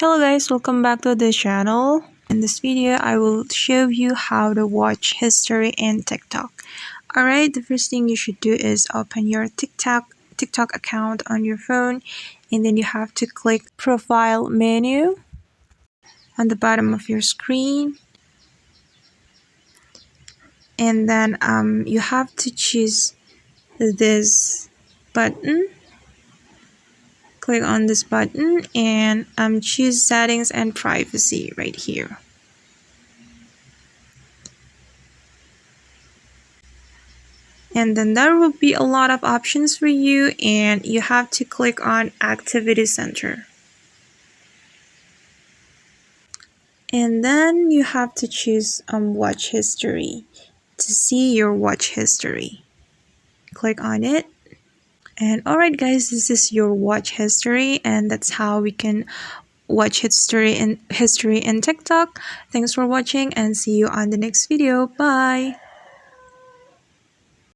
Hello guys, welcome back to the channel. In this video, I will show you how to watch history in TikTok. Alright, the first thing you should do is open your TikTok account on your phone, and then you have to click profile menu on the bottom of your screen. And then you have to choose this button. Click on this button and choose settings and privacy right here. And then there will be a lot of options for you, and you have to click on activity center. And then you have to choose watch history to see your watch history. Click on it. And alright guys, this is your watch history, and that's how we can watch history in TikTok. Thanks for watching and see you on the next video. Bye.